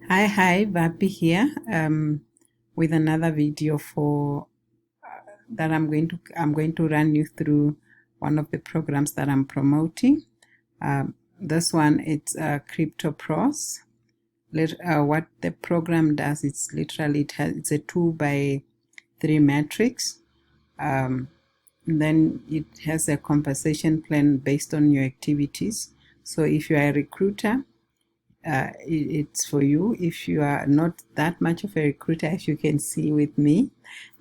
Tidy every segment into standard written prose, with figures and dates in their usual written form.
Hi, Vapi here with another video for that I'm going to run you through one of the programs that I'm promoting. This one, it's Crypto Pros. What the program does, it's literally it's a 2x3 matrix. Then it has a compensation plan based on your activities. So if you are a recruiter, it's for you. If you are not that much of a recruiter, as you can see with me,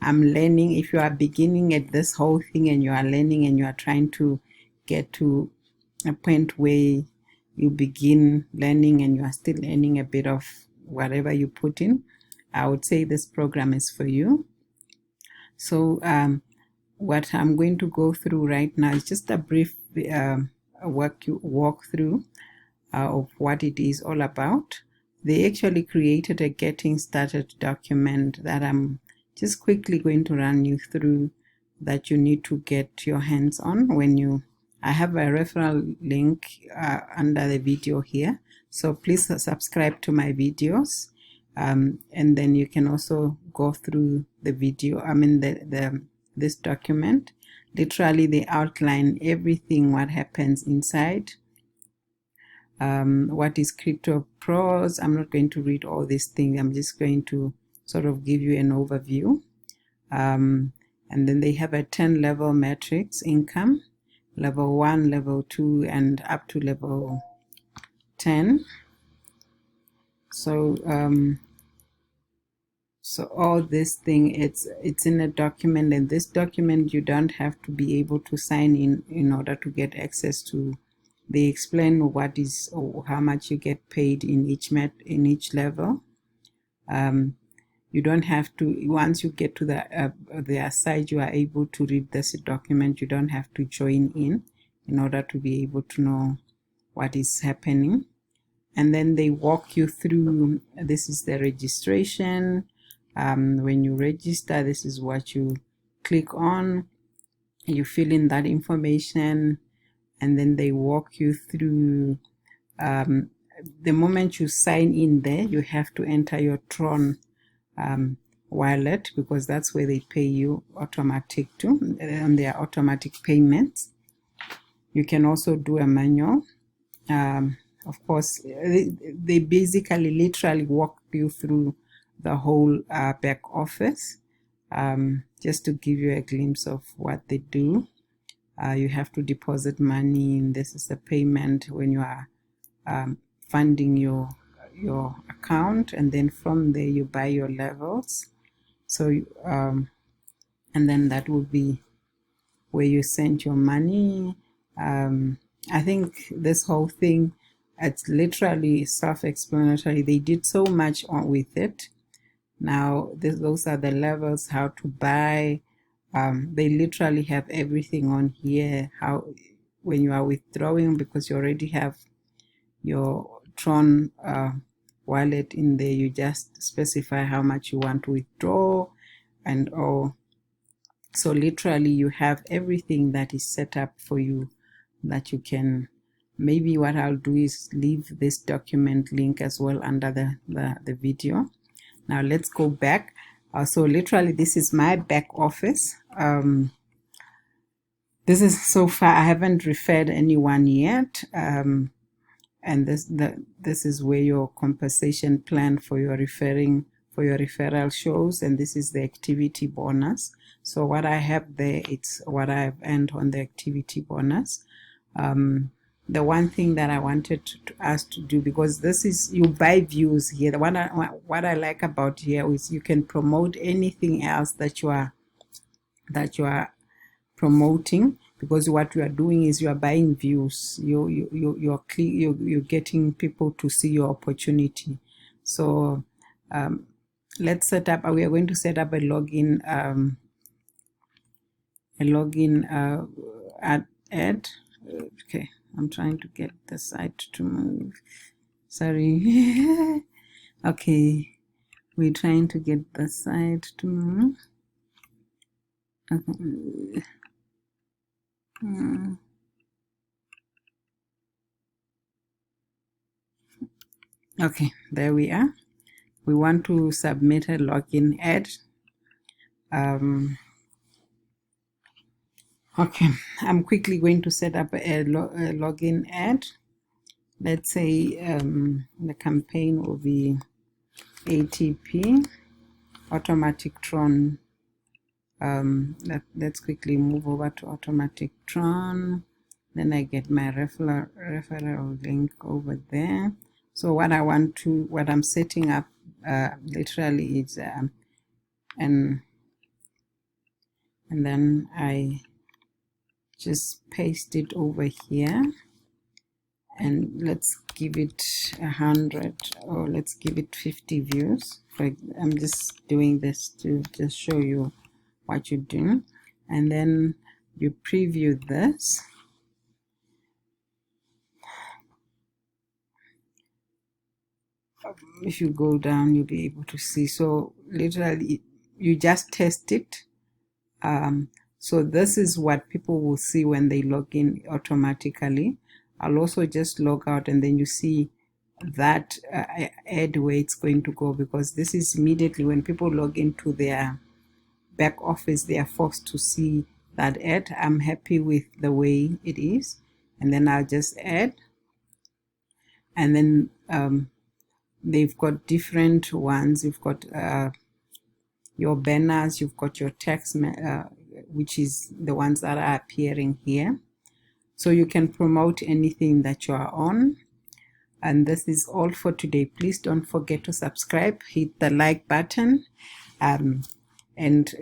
I'm learning. If you are beginning at this whole thing and you are learning and you are trying to get to a point where you begin learning and you are still learning a bit of whatever you put in, I would say this program is for you. So what I'm going to go through right now is just a brief walkthrough of what it is all about. They actually created a getting started document that I'm just quickly going to run you through, that you need to get your hands on when I have a referral link under the video here, so please subscribe to my videos, and then you can also go through the video. This document, literally they outline everything, what happens inside. What is Crypto Pros? I'm not going to read all these things. I'm just going to sort of give you an overview. And then they have a 10 level matrix income, level 1, level 2, and up to level 10. So all this thing, it's in a document, and this document you don't have to be able to sign in order to get access to. They explain what is or how much you get paid in each level. You don't have to, once you get to their site, you are able to read this document. You don't have to join in order to be able to know what is happening. And then they walk you through, this is the registration. When you register, this is what you click on. You fill in that information, and then they walk you through. The moment you sign in there, you have to enter your Tron wallet, because that's where they pay you automatic to, on their automatic payments. You can also do a manual. Of course, they basically literally walk you through the whole back office, just to give you a glimpse of what they do. You have to deposit money, and this is the payment when you are funding your account, and then from there you buy your levels. So and then that will be where you send your money. I think this whole thing, it's literally self-explanatory. They did so much with it. Now those are the levels, how to buy. They literally have everything on here. How, when you are withdrawing, because you already have your Tron wallet in there, you just specify how much you want to withdraw and all. So literally you have everything that is set up for you, that you can. Maybe what I'll do is leave this document link as well under the video. Now let's go back. So literally this is my back office. This is, so far I haven't referred anyone yet. And this is where your compensation plan for your referral shows, and this is the activity bonus. So what I have there, it's what I've earned on the activity bonus. The one thing that I wanted to ask to do, because this is, you buy views here. What I like about here is you can promote anything else that you are promoting, because what you are doing is you are buying views. You're getting people to see your opportunity. So let's set up. We are going to set up a login. Ad. Okay, I'm trying to get the site to move. Sorry. Okay, we're trying to get the site to move. Okay. Okay, there we are. we want to submit a login ad. Okay, I'm quickly going to set up a login ad. Let's say the campaign will be ATP automatic Tron. Let's quickly move over to automatic Tron. Then I get my referral link over there. So what I'm setting up literally is and then I just paste it over here, and let's give it 100, or let's give it 50 views. I'm just doing this to just show you what you do, and then you preview this. If you go down, you'll be able to see. So literally you just test it. So this is what people will see when they log in automatically. I'll also just log out, and then you see that ad where it's going to go, because this is immediately when people log into their back office, they are forced to see that ad. I'm happy with the way it is, and then I'll just add, and then they've got different ones. You've got your banners, you've got your text, which is the ones that are appearing here. So you can promote anything that you are on. And this is all for today. Please don't forget to subscribe, hit the like button, and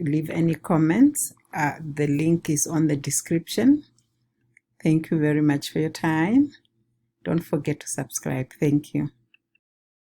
leave any comments. The link is on the description. Thank you very much for your time. Don't forget to subscribe. Thank you.